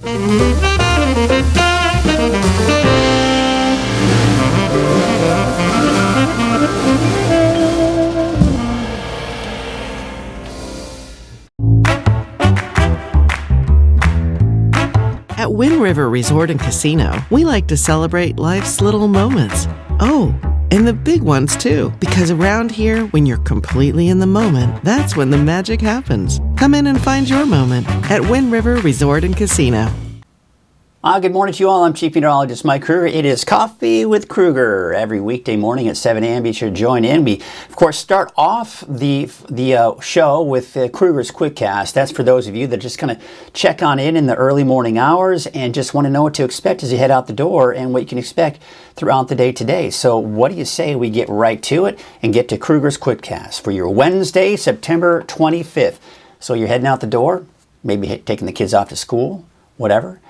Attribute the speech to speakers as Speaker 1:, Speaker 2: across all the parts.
Speaker 1: At Wind River Resort and Casino, we like to celebrate life's little moments. Oh, and the big ones too, because around here, when you're completely in the moment, that's when the magic happens. Come in and find your moment at Wind River Resort and Casino.
Speaker 2: Good morning to you all. I'm Chief Meteorologist Mike Krueger. It is Coffee with Krueger every weekday morning at 7 a.m. Be sure to join in. We, of course, start off the show with Krueger's Quickcast. That's for those of you that just kind of check on in the early morning hours and just want to know what to expect as you head out the door and what you can expect throughout the day today. So what do you say we get right to it and get to Krueger's Quickcast for your Wednesday, September 25th. So you're heading out the door, maybe taking the kids off to school, whatever.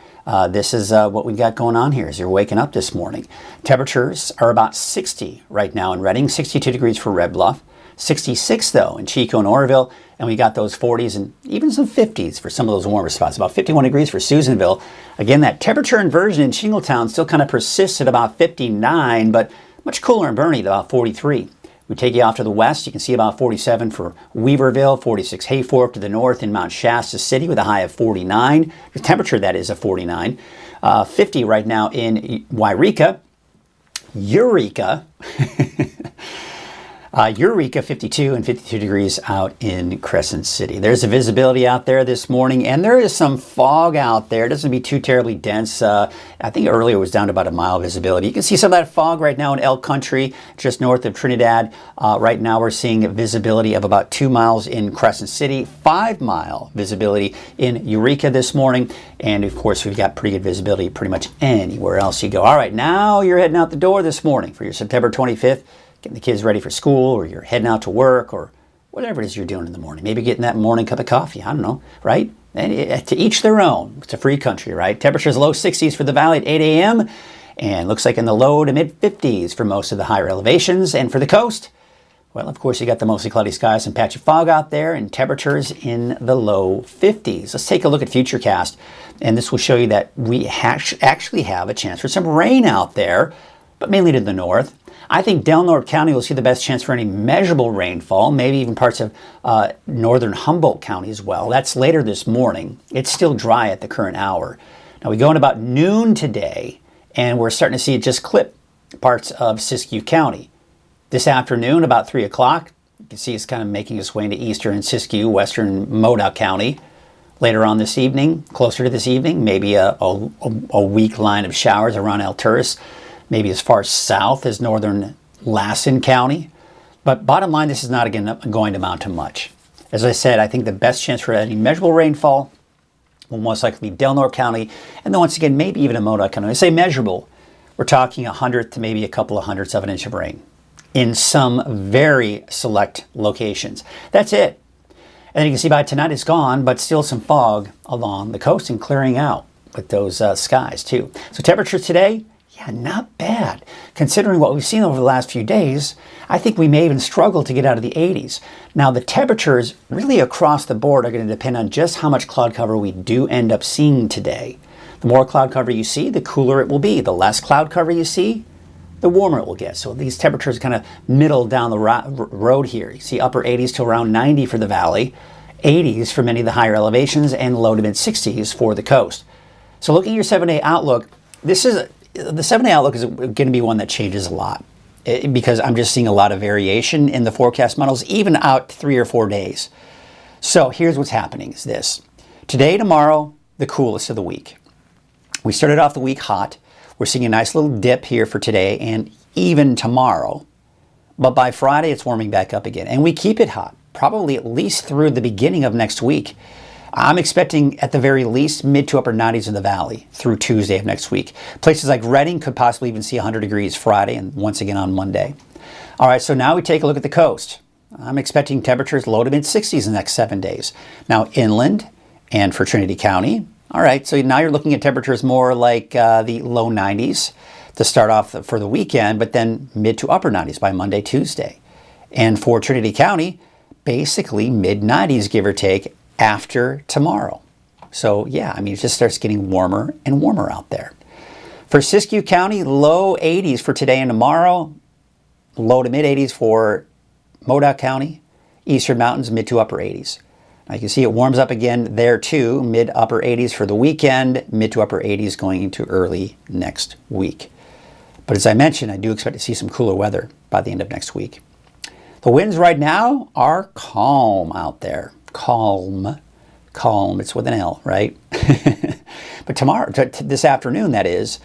Speaker 2: This is what we've got going on here as you're waking up this morning. Temperatures are about 60 right now in Redding, 62 degrees for Red Bluff, 66 though in Chico and Oroville, and we got those 40s and even some 50s for some of those warmer spots, about 51 degrees for Susanville. Again, that temperature inversion in Shingletown still kind of persists at about 59, but much cooler in Bernie at about 43. We take you off to the west. You can see about 47 for Weaverville, 46 Hayfork to the north in Mount Shasta City with a high of 49. The temperature, that is, of 49. 50 right now in Eureka. Eureka, 52 and 52 degrees out in Crescent City. There's a visibility out there this morning, and there is some fog out there. It doesn't be too terribly dense. I think earlier it was down to about a mile visibility. You can see some of that fog right now in Elk Country, just north of Trinidad. Right now we're seeing a visibility of about 2 miles in Crescent City, 5-mile visibility in Eureka this morning, and of course we've got pretty good visibility pretty much anywhere else you go. All right, now you're heading out the door this morning for your September 25th. Getting the kids ready for school, or you're heading out to work, or whatever it is you're doing in the morning. Maybe getting that morning cup of coffee. I don't know, right? And to each their own. It's a free country, right? Temperatures low 60s for the valley at 8 a.m. and looks like in the low to mid 50s for most of the higher elevations. And for the coast, well, of course, you got the mostly cloudy skies and patchy fog out there, and temperatures in the low 50s. Let's take a look at Futurecast, and this will show you that we actually have a chance for some rain out there, but mainly to the north. I think North County will see the best chance for any measurable rainfall, maybe even parts of northern Humboldt County as well. That's later this morning. It's still dry at the current hour. Now we go in about noon today, and we're starting to see it just clip parts of Siskiyou County. This afternoon, about 3 o'clock, you can see it's kind of making its way into eastern Siskiyou, western Modoc County. Later on this evening, closer to this evening, maybe a weak line of showers around Alturas, maybe as far south as northern Lassen County. But bottom line, this is not again going to amount to much. As I said, I think the best chance for any measurable rainfall will most likely be Delnor County, and then once again, maybe even in Modoc County. When I say measurable, we're talking 100th to maybe a couple of hundredths of an inch of rain in some very select locations. That's it. And then you can see by tonight it's gone, but still some fog along the coast and clearing out with those skies too. So temperatures today, yeah, not bad. Considering what we've seen over the last few days, I think we may even struggle to get out of the 80s. Now, the temperatures really across the board are going to depend on just how much cloud cover we do end up seeing today. The more cloud cover you see, the cooler it will be. The less cloud cover you see, the warmer it will get. So these temperatures kind of middle down the road here. You see upper 80s to around 90 for the valley, 80s for many of the higher elevations, and low to mid 60s for the coast. So looking at your 7-day outlook, the 7-day outlook is going to be one that changes a lot because I'm just seeing a lot of variation in the forecast models, even out 3 or 4 days. So here's what's happening is this. Today, tomorrow, the coolest of the week. We started off the week hot. We're seeing a nice little dip here for today and even tomorrow. But by Friday, it's warming back up again. And we keep it hot, probably at least through the beginning of next week. I'm expecting at the very least mid to upper 90s in the valley through Tuesday of next week. Places like Redding could possibly even see 100 degrees Friday and once again on Monday. All right, so now we take a look at the coast. I'm expecting temperatures low to mid 60s in the next 7 days. Now inland and for Trinity County. All right, so now you're looking at temperatures more like the low 90s to start off for the weekend, but then mid to upper 90s by Monday, Tuesday. And for Trinity County, basically mid 90s, give or take, after tomorrow. So yeah, I mean, it just starts getting warmer and warmer out there. For Siskiyou County, low 80s for today and tomorrow. Low to mid 80s for Modoc County. Eastern Mountains, mid to upper 80s. Now you can see it warms up again there too. Mid upper 80s for the weekend. Mid to upper 80s going into early next week. But as I mentioned, I do expect to see some cooler weather by the end of next week. The winds right now are calm out there. Calm. Calm. It's with an L, right? But tomorrow, this afternoon, that is,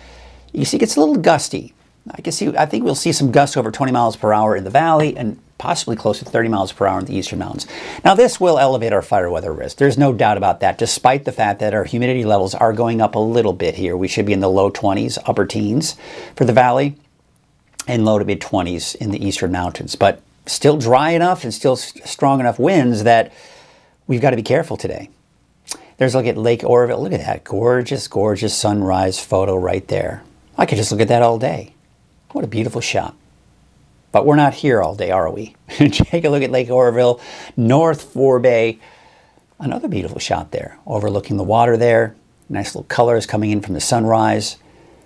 Speaker 2: you see it gets a little gusty. I think we'll see some gusts over 20 miles per hour in the valley and possibly close to 30 miles per hour in the eastern mountains. Now, this will elevate our fire weather risk. There's no doubt about that, despite the fact that our humidity levels are going up a little bit here. We should be in the low 20s, upper teens for the valley, and low to mid 20s in the eastern mountains. But still dry enough and still strong enough winds that we've got to be careful today. There's a look at Lake Oroville. Look at that gorgeous, gorgeous sunrise photo right there. I could just look at that all day. What a beautiful shot. But we're not here all day, are we? Take a look at Lake Oroville, North Forebay. Another beautiful shot there, overlooking the water there. Nice little colors coming in from the sunrise.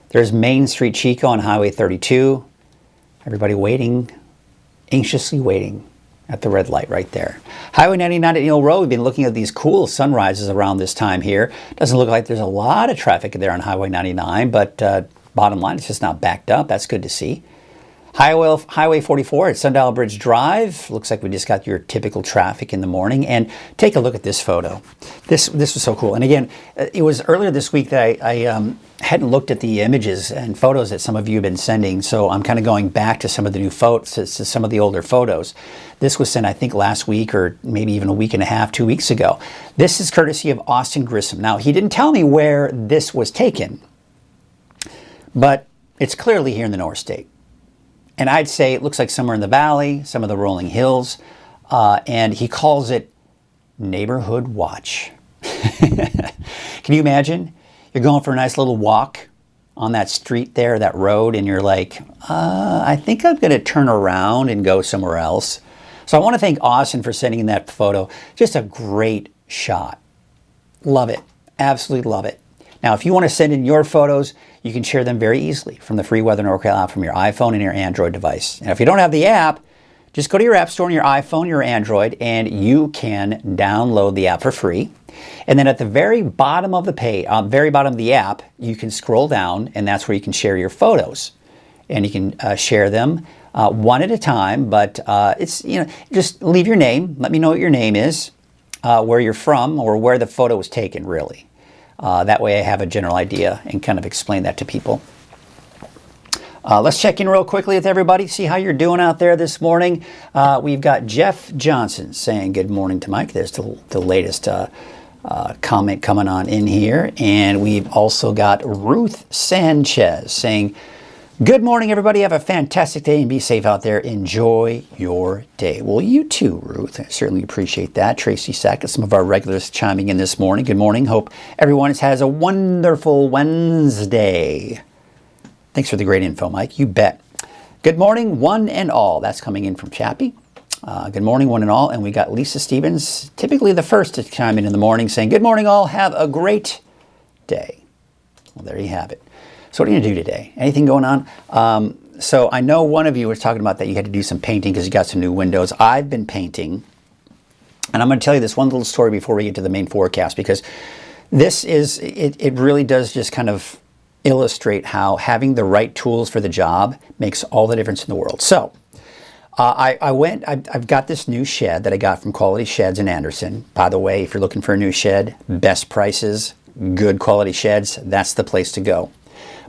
Speaker 2: There's Main Street Chico on Highway 32. Everybody waiting, anxiously waiting at the red light right there. Highway 99 at Neal Road. We've been looking at these cool sunrises around this time here. Doesn't look like there's a lot of traffic there on Highway 99, but bottom line, it's just not backed up. That's good to see. Highway 44 at Sundial Bridge Drive. Looks like we just got your typical traffic in the morning. And take a look at this photo. This was so cool. And again, it was earlier this week that I hadn't looked at the images and photos that some of you have been sending. So I'm kind of going back to some of the new photos, to some of the older photos. This was sent, I think, last week or maybe even a week and a half, 2 weeks ago. This is courtesy of Austin Grissom. Now, he didn't tell me where this was taken, but it's clearly here in the North State. And I'd say it looks like somewhere in the valley, some of the rolling hills, and he calls it Neighborhood Watch. Can you imagine? You're going for a nice little walk on that street there, that road, and you're like, I think I'm going to turn around and go somewhere else. So I want to thank Austin for sending in that photo. Just a great shot. Love it. Absolutely love it. Now, if you want to send in your photos, you can share them very easily from the free Weather NorCal app from your iPhone and your Android device. And if you don't have the app, just go to your app store on your iPhone, your Android, and you can download the app for free. And then at the very bottom of the page, very bottom of the app, you can scroll down, and that's where you can share your photos. And you can share them one at a time, but it's, just leave your name. Let me know what your name is, where you're from, or where the photo was taken, really. That way I have a general idea and kind of explain that to people. Let's check in real quickly with everybody, see how you're doing out there this morning. We've got Jeff Johnson saying good morning to Mike. There's the latest comment coming on in here. And we've also got Ruth Sanchez saying, good morning, everybody. Have a fantastic day and be safe out there. Enjoy your day. Well, you too, Ruth. I certainly appreciate that. Tracy Sackett, some of our regulars chiming in this morning. Good morning. Hope everyone has a wonderful Wednesday. Thanks for the great info, Mike. You bet. Good morning, one and all. That's coming in from Chappie. Good morning, one and all. And we got Lisa Stevens, typically the first to chime in the morning, saying, good morning, all. Have a great day. Well, there you have it. So what are you going to do today? Anything going on? So I know one of you was talking about that you had to do some painting because you got some new windows. I've been painting. And I'm going to tell you this one little story before we get to the main forecast, because this is, it really does just kind of illustrate how having the right tools for the job makes all the difference in the world. So I've got this new shed that I got from Quality Sheds in Anderson. By the way, if you're looking for a new shed, best prices, good quality sheds, that's the place to go.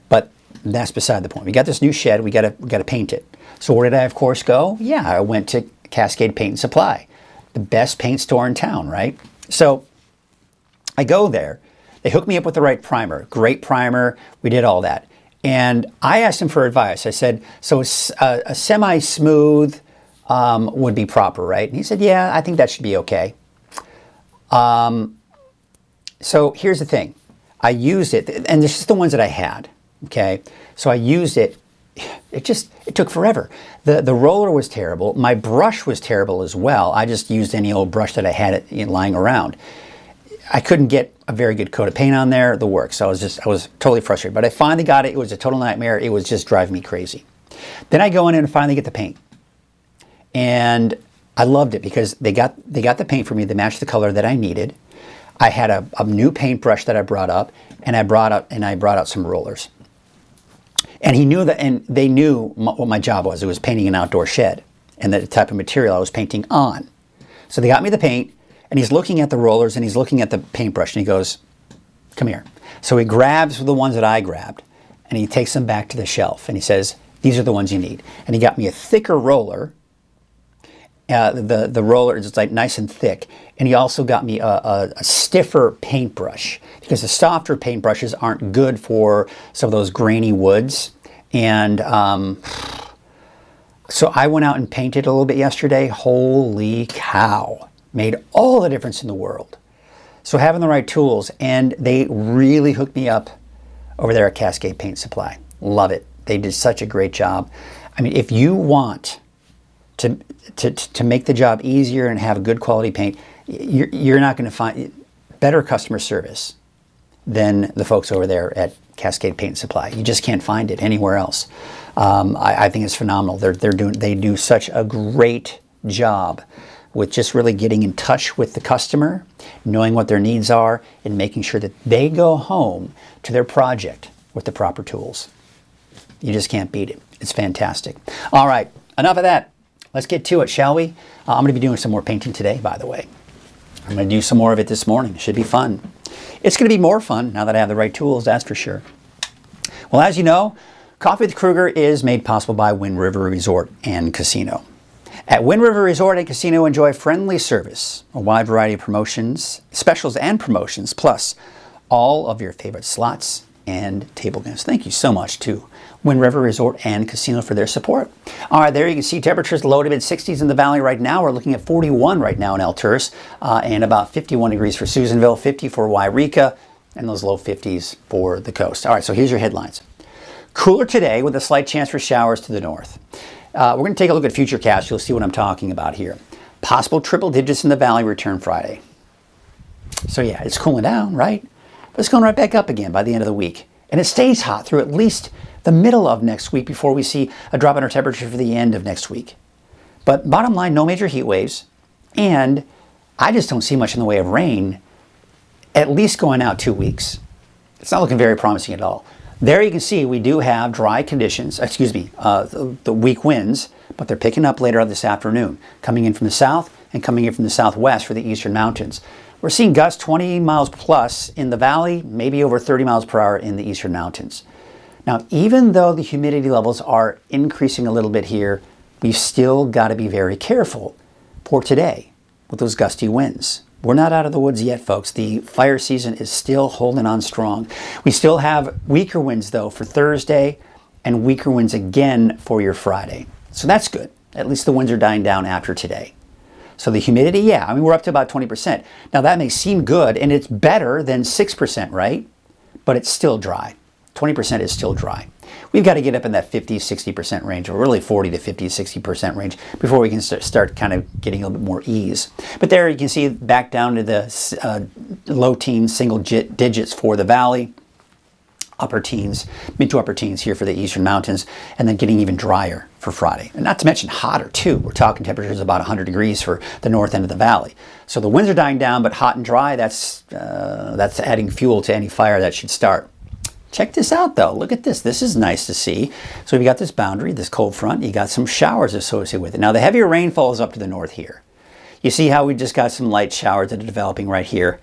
Speaker 2: But that's beside the point. We got this new shed. We got to paint it. So where did I, of course, go? Yeah, I went to Cascade Paint and Supply, the best paint store in town, right? So I go there. They hooked me up with the right primer. Great primer. We did all that. And I asked him for advice. I said, so a semi-smooth would be proper, right? And he said, yeah, I think that should be okay. So here's the thing. I used it, and this is the ones that I had. Okay, so I used it. It took forever. The roller was terrible. My brush was terrible as well. I just used any old brush that I had lying around. I couldn't get a very good coat of paint on there, the works. So I was totally frustrated. But I finally got it. It was a total nightmare. It was just driving me crazy. Then I go in and finally get the paint. And I loved it because they got the paint for me that matched the color that I needed. I had a new paintbrush that I brought up, and I brought out some rollers. And he knew that, and they knew what my job was. It was painting an outdoor shed and the type of material I was painting on. So they got me the paint, and he's looking at the rollers and he's looking at the paintbrush, and he goes, "Come here." So he grabs the ones that I grabbed, and he takes them back to the shelf, and he says, "These are the ones you need." And he got me a thicker roller. The roller is like nice and thick, and he also got me a stiffer paintbrush, because the softer paintbrushes aren't good for some of those grainy woods. And so I went out and painted a little bit yesterday. Holy cow, made all the difference in the world. So having the right tools, and they really hooked me up over there at Cascade Paint Supply. Love it. They did such a great job. I mean, if you want to make the job easier and have good quality paint, you're not going to find better customer service than the folks over there at Cascade Paint Supply. You just can't find it anywhere else. I think it's phenomenal. They do such a great job with just really getting in touch with the customer, knowing what their needs are, and making sure that they go home to their project with the proper tools. You just can't beat it. It's fantastic. All right, enough of that. Let's get to it, shall we? I'm going to be doing some more painting today, by the way. I'm going to do some more of it this morning. It should be fun. It's going to be more fun now that I have the right tools, that's for sure. Well, as you know, Coffee with Krueger is made possible by Wind River Resort and Casino. At Wind River Resort and Casino, enjoy friendly service, a wide variety of promotions, specials and promotions, plus all of your favorite slots and table games. Thank you so much to Wind River Resort and Casino for their support. All right, there you can see temperatures low to mid-60s in the valley right now. We're looking at 41 right now in El Tourist, and about 51 degrees for Susanville, 50 for Wairika, and those low 50s for the coast. All right, so here's your headlines. Cooler today with a slight chance for showers to the north. We're going to take a look at Futurecast. You'll see what I'm talking about here. Possible triple digits in the valley return Friday. So yeah, it's cooling down, right? But it's going right back up again by the end of the week. And it stays hot through at least the middle of next week before we see a drop in our temperature for the end of next week. But bottom line, no major heat waves. And I just don't see much in the way of rain, at least going out 2 weeks. It's not looking very promising at all. There you can see we do have dry conditions, the weak winds, but they're picking up later on this afternoon, coming in from the south and coming in from the southwest for the eastern mountains. We're seeing gusts 20 miles plus in the valley, maybe over 30 miles per hour in the eastern mountains. Now, even though the humidity levels are increasing a little bit here, we've still got to be very careful for today with those gusty winds. We're not out of the woods yet, folks. The fire season is still holding on strong. We still have weaker winds, though, for Thursday, and weaker winds again for your Friday. So that's good. At least the winds are dying down after today. So the humidity, yeah, I mean, we're up to about 20%. Now, that may seem good, and it's better than 6%, right? But it's still dry. 20% is still dry. We've got to get up in that 50, 60% range, or really 40 to 50, 60% range before we can start kind of getting a little bit more ease. But there you can see back down to the low teens, single digits for the valley, upper teens, mid to upper teens here for the eastern mountains, and then getting even drier for Friday. And not to mention hotter too. We're talking temperatures about 100 degrees for the north end of the valley. So the winds are dying down, but hot and dry, that's adding fuel to any fire that should start. Check this out though, look at this. This is nice to see. So we got this boundary, this cold front, you got some showers associated with it. Now the heavier rainfall is up to the north here. You see how we just got some light showers that are developing right here,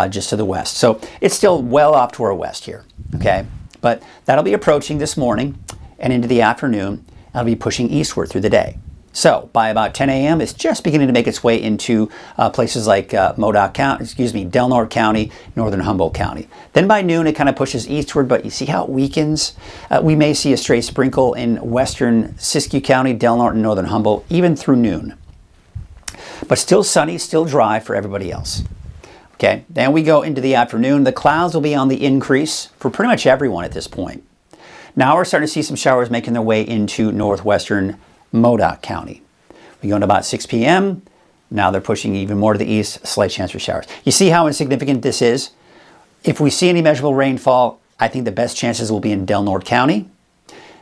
Speaker 2: just to the west. So it's still well off to our west here, okay? But that'll be approaching this morning and into the afternoon. That'll be pushing eastward through the day. So by about 10 a.m., it's just beginning to make its way into places like Del Norte County, northern Humboldt County. Then by noon, it kind of pushes eastward, but you see how it weakens? We may see a stray sprinkle in western Siskiyou County, Del Norte, and northern Humboldt, even through noon. But still sunny, still dry for everybody else. Okay, then we go into the afternoon. The clouds will be on the increase for pretty much everyone at this point. Now we're starting to see some showers making their way into northwestern Modoc County. We go into about 6 p.m. Now they're pushing even more to the east, slight chance for showers. You see how insignificant this is? If we see any measurable rainfall, I think the best chances will be in Del Norte County,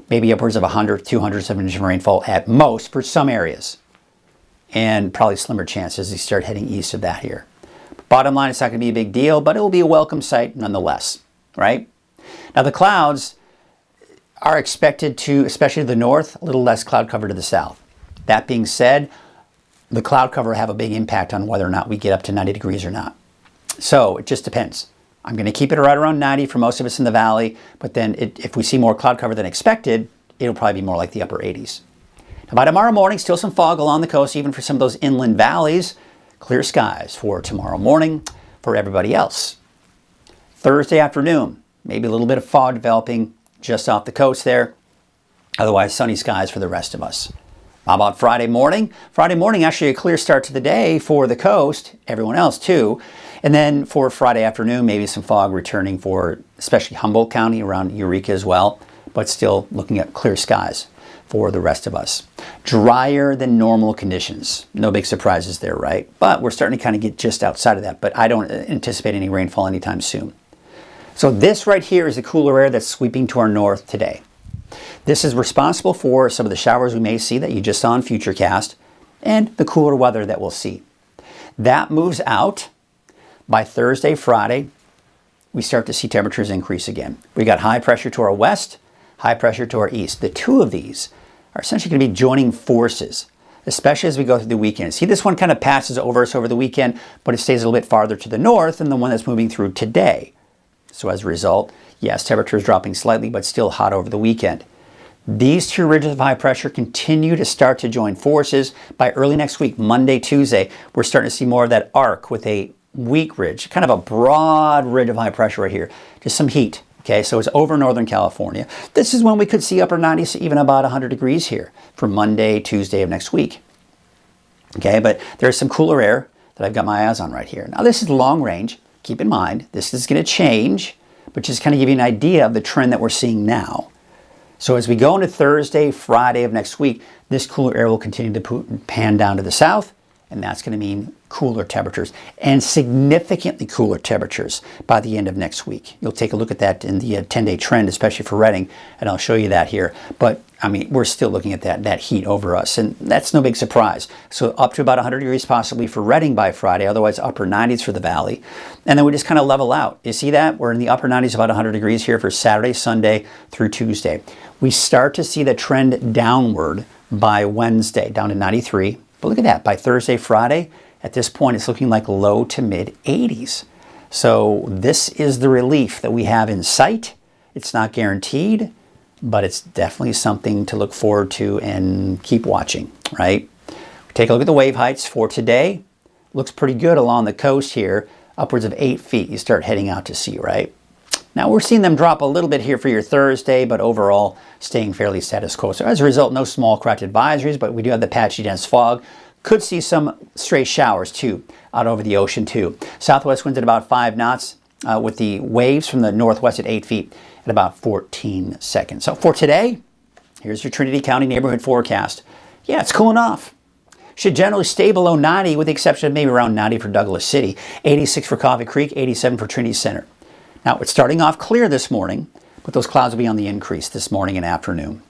Speaker 2: maybe upwards of 100, 200 inches of rainfall at most for some areas, and probably slimmer chances as they start heading east of that here. Bottom line, it's not going to be a big deal, but it will be a welcome sight nonetheless, right? Now the clouds are expected to, especially to the north, a little less cloud cover to the south. That being said, the cloud cover will have a big impact on whether or not we get up to 90 degrees or not. So it just depends. I'm going to keep it right around 90 for most of us in the valley, but then if we see more cloud cover than expected, it'll probably be more like the upper 80s. Now by tomorrow morning, still some fog along the coast, even for some of those inland valleys. Clear skies for tomorrow morning for everybody else. Thursday afternoon, maybe a little bit of fog developing just off the coast there. Otherwise, sunny skies for the rest of us. How about Friday morning? Friday morning, actually a clear start to the day for the coast, everyone else too. And then for Friday afternoon, maybe some fog returning for especially Humboldt County around Eureka as well, but still looking at clear skies for the rest of us. Drier than normal conditions. No big surprises there, right? But we're starting to kind of get just outside of that, but I don't anticipate any rainfall anytime soon. So this right here is the cooler air that's sweeping to our north today. This is responsible for some of the showers we may see that you just saw in Futurecast and the cooler weather that we'll see. That moves out. By Thursday, Friday, we start to see temperatures increase again. We got high pressure to our west, high pressure to our east. The two of these are essentially going to be joining forces, especially as we go through the weekend. See, this one kind of passes over us over the weekend, but it stays a little bit farther to the north than the one that's moving through today. So as a result, yes, temperatures dropping slightly, but still hot over the weekend. These two ridges of high pressure continue to start to join forces. By early next week, Monday, Tuesday, we're starting to see more of that arc with a weak ridge, kind of a broad ridge of high pressure right here. Just some heat. Okay, so it's over Northern California. This is when we could see upper 90s, even about 100 degrees here for Monday, Tuesday of next week. Okay, but there's some cooler air that I've got my eyes on right here. Now this is long range. Keep in mind, this is going to change, but just kind of give you an idea of the trend that we're seeing now. So as we go into Thursday, Friday of next week, this cooler air will continue to pan down to the south, and that's going to mean cooler temperatures and significantly cooler temperatures by the end of next week. You'll take a look at that in the 10-day trend, especially for Redding, and I'll show you that here. But I mean, we're still looking at that heat over us, and that's no big surprise. So up to about 100 degrees possibly for Redding by Friday, otherwise upper 90s for the valley. And then we just kind of level out. You see that? We're in the upper 90s, about 100 degrees here for Saturday, Sunday through Tuesday. We start to see the trend downward by Wednesday, down to 93. But look at that, by Thursday, Friday, at this point, it's looking like low to mid 80s. So this is the relief that we have in sight. It's not guaranteed, but it's definitely something to look forward to and keep watching, right? Take a look at the wave heights for today. Looks pretty good along the coast here, upwards of 8 feet. You start heading out to sea, right? Now we're seeing them drop a little bit here for your Thursday, but overall staying fairly status quo. So as a result, no small craft advisories, but we do have the patchy dense fog. Could see some stray showers too, out over the ocean too. Southwest winds at about 5 knots, with the waves from the northwest at 8 feet at about 14 seconds. So for today, here's your Trinity County neighborhood forecast. Yeah, it's cooling off. Should generally stay below 90, with the exception of maybe around 90 for Douglas City, 86 for Coffee Creek, 87 for Trinity Center. Now, it's starting off clear this morning, but those clouds will be on the increase this morning and afternoon.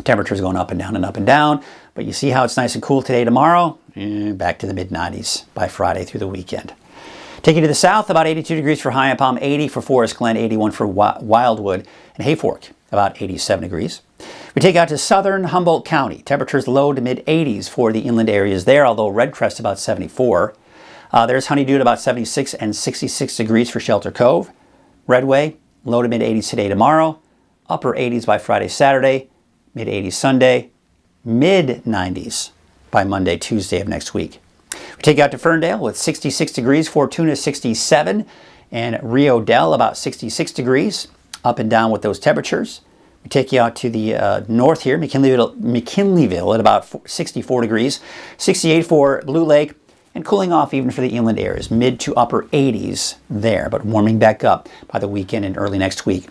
Speaker 2: Temperatures going up and down, but you see how it's nice and cool today, tomorrow? Back to the mid-90s by Friday through the weekend. Take you to the south, about 82 degrees for High Palm, 80 for Forest Glen, 81 for Wildwood, and Hayfork, about 87 degrees. We take out to southern Humboldt County. Temperatures low to mid-80s for the inland areas there, although Red Crest about 74. There's Honeydew at about 76 and 66 degrees for Shelter Cove. Redway, low to mid-80s today, tomorrow. Upper 80s by Friday, Saturday. Mid-80s Sunday. Mid-90s by Monday, Tuesday of next week. We take out to Ferndale with 66 degrees, Fortuna 67, and Rio Dell about 66 degrees, up and down with those temperatures. We take you out to the north here, McKinleyville at about 64 degrees, 68 for Blue Lake, and cooling off even for the inland areas, mid to upper 80s there, but warming back up by the weekend and early next week.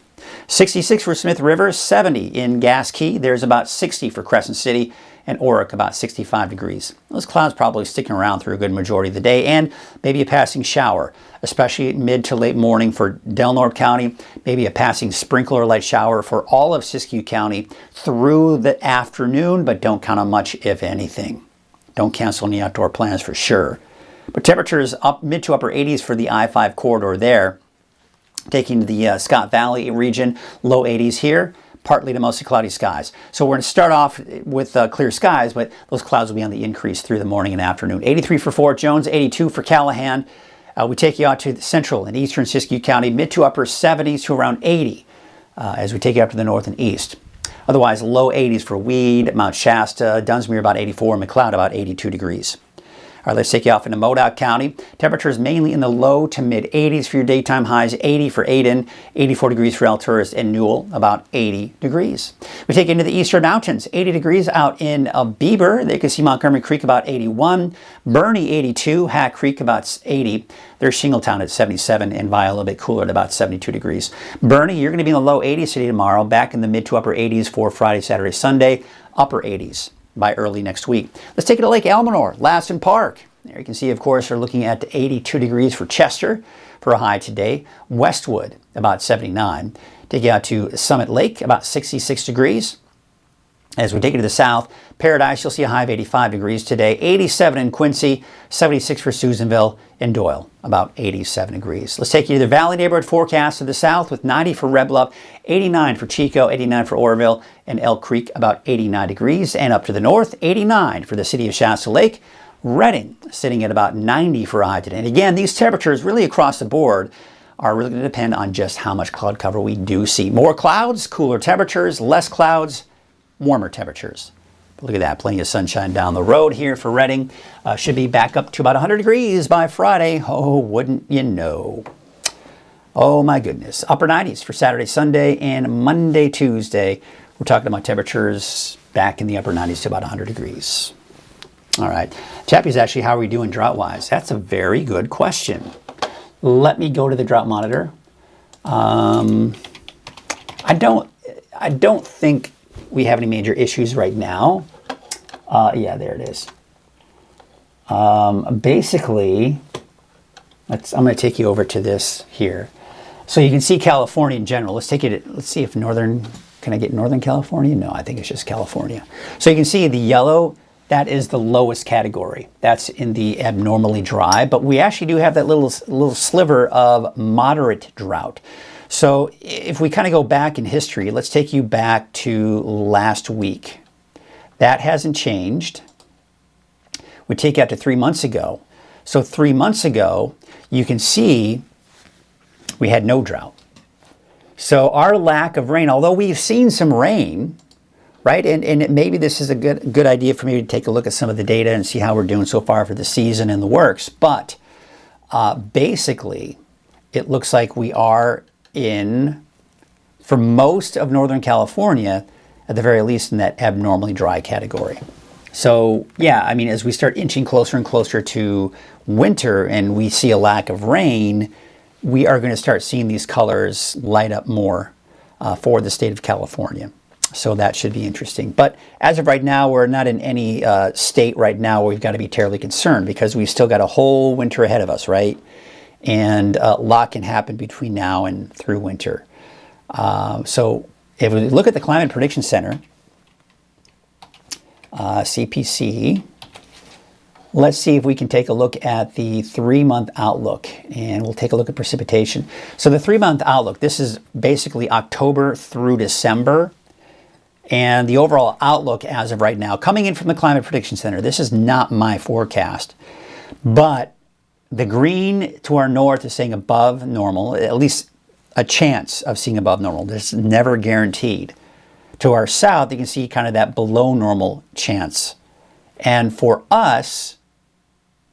Speaker 2: 66 for Smith River, 70 in Gas Key. There's about 60 for Crescent City, and Oric about 65 degrees. Those clouds probably sticking around through a good majority of the day, and maybe a passing shower, especially mid to late morning for Del Norte County, maybe a passing sprinkle or light shower for all of Siskiyou County through the afternoon, but don't count on much, if anything. Don't cancel any outdoor plans for sure. But temperatures up mid to upper 80s for the I-5 corridor there. Taking the Scott Valley region, low 80s here, partly to mostly cloudy skies. So we're going to start off with clear skies, but those clouds will be on the increase through the morning and afternoon. 83 for Fort Jones, 82 for Callahan. We take you out to the central and eastern Siskiyou County, mid to upper 70s to around 80 as we take you up to the north and east. Otherwise, low 80s for Weed, Mount Shasta, Dunsmuir about 84, McLeod about 82 degrees. All right, let's take you off into Modoc County. Temperatures mainly in the low to mid 80s for your daytime highs, 80 for Aden, 84 degrees for Alturas and Newell, about 80 degrees. We take you into the eastern mountains, 80 degrees out in Bieber. They can see Montgomery Creek about 81, Bernie 82, Hat Creek about 80. There's Shingletown at 77 and Vi a little bit cooler at about 72 degrees. Bernie, you're going to be in the low 80s today tomorrow, back in the mid to upper 80s for Friday, Saturday, Sunday, upper 80s by early next week. Let's take it to Lake Elminor, Lassen Park. There you can see, of course, we're looking at 82 degrees for Chester for a high today. Westwood, about 79. Take you out to Summit Lake, about 66 degrees. As we take you to the south, Paradise, you'll see a high of 85 degrees today. 87 in Quincy, 76 for Susanville, and Doyle, about 87 degrees. Let's take you to the Valley neighborhood forecast to the south with 90 for Red Bluff, 89 for Chico, 89 for Oroville, and Elk Creek, about 89 degrees. And up to the north, 89 for the city of Shasta Lake. Redding sitting at about 90 for a high today. And again, these temperatures really across the board are really going to depend on just how much cloud cover we do see. More clouds, cooler temperatures, less clouds, warmer temperatures. But look at that, plenty of sunshine down the road here for Redding. Should be back up to about 100 degrees by Friday. Oh, wouldn't you know? Oh my goodness. Upper 90s for Saturday, Sunday, and Monday, Tuesday. We're talking about temperatures back in the upper 90s to about 100 degrees. All right. Chappie's actually, how are we doing drought-wise? That's a very good question. Let me go to the drought monitor. I don't think we have any major issues right now. Yeah, there it is. Basically, I'm going to take you over to this here. So you can see California in general. Let's take it. Let's see if can I get Northern California? No, I think it's just California. So you can see the yellow, that is the lowest category. That's in the abnormally dry, but we actually do have that little sliver of moderate drought. So if we kind of go back in history, let's take you back to last week. That hasn't changed. We take you out to 3 months ago. So 3 months ago, you can see we had no drought. So our lack of rain, although we've seen some rain, right? And maybe this is a good idea for me to take a look at some of the data and see how we're doing so far for the season and the works. But basically, it looks like we are for most of Northern California, at the very least in that abnormally dry category. So yeah, I mean, as we start inching closer and closer to winter and we see a lack of rain, we are going to start seeing these colors light up more for the state of California. So that should be interesting. But as of right now, we're not in any state right now where we've got to be terribly concerned because we've still got a whole winter ahead of us, right? And a lot can happen between now and through winter. So if we look at the Climate Prediction Center, CPC, let's see if we can take a look at the 3-month outlook, and we'll take a look at precipitation. So the 3-month outlook, this is basically October through December. And the overall outlook as of right now, coming in from the Climate Prediction Center, this is not my forecast, but the green to our north is saying above normal, at least a chance of seeing above normal. This is never guaranteed. To our south, you can see kind of that below normal chance. And for us,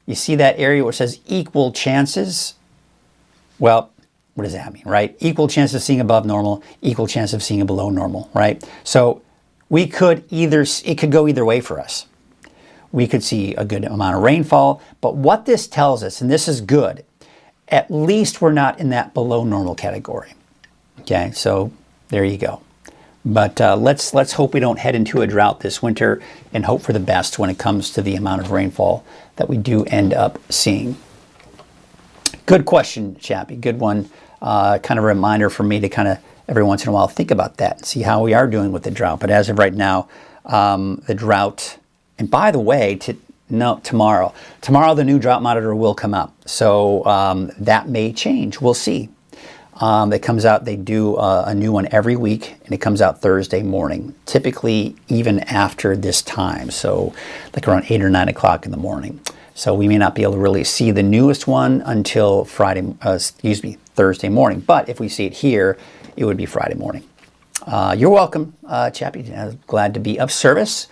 Speaker 2: you see that area where it says equal chances? Well, what does that mean, right? Equal chance of seeing above normal, equal chance of seeing below normal, right? So it could go either way for us. We could see a good amount of rainfall, but what this tells us, and this is good, at least we're not in that below normal category. Okay, so there you go. But let's hope we don't head into a drought this winter, and hope for the best when it comes to the amount of rainfall that we do end up seeing. Good question, Chappie. Good one. Kind of a reminder for me to kind of every once in a while think about that and see how we are doing with the drought. But as of right now, the drought, and by the way, tomorrow the new drought monitor will come up. So that may change. We'll see. It comes out, they do a new one every week, and it comes out Thursday morning, typically even after this time. So like around 8 or 9 o'clock in the morning. So we may not be able to really see the newest one until Thursday morning. But if we see it here, it would be Friday morning. You're welcome, Chappie. Glad to be of service.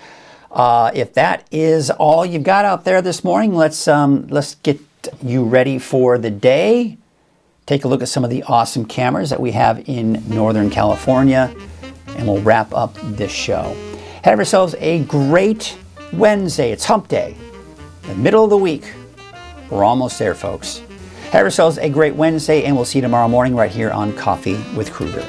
Speaker 2: If that is all you've got out there this morning, let's get you ready for the day. Take a look at some of the awesome cameras that we have in Northern California, and we'll wrap up this show. Have yourselves a great Wednesday. It's hump day. The middle of the week. We're almost there, folks. Have yourselves a great Wednesday, and we'll see you tomorrow morning right here on Coffee with Krueger.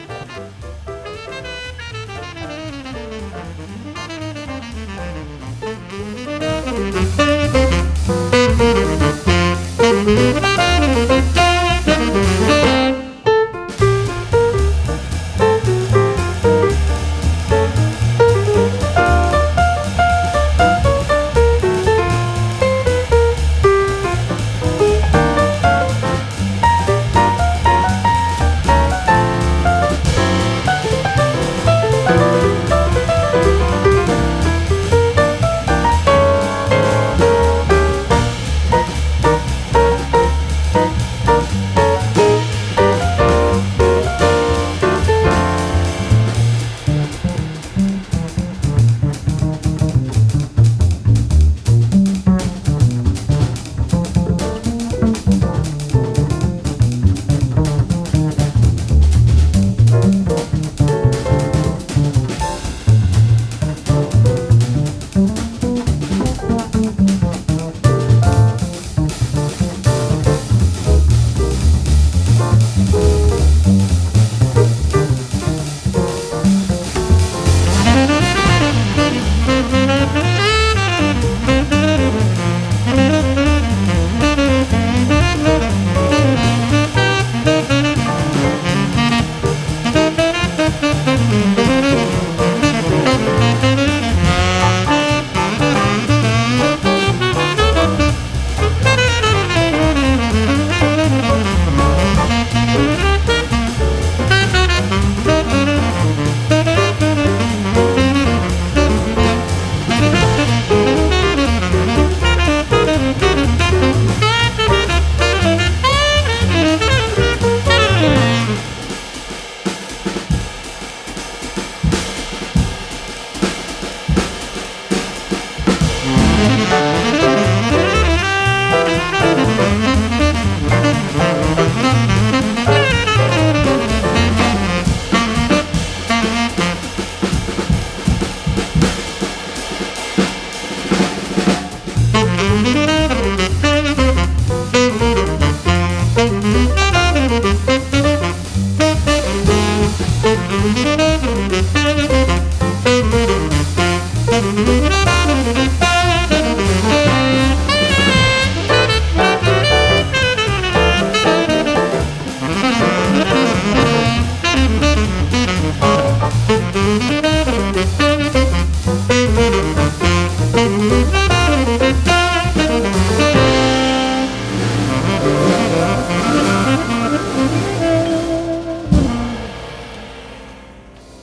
Speaker 3: Thank you.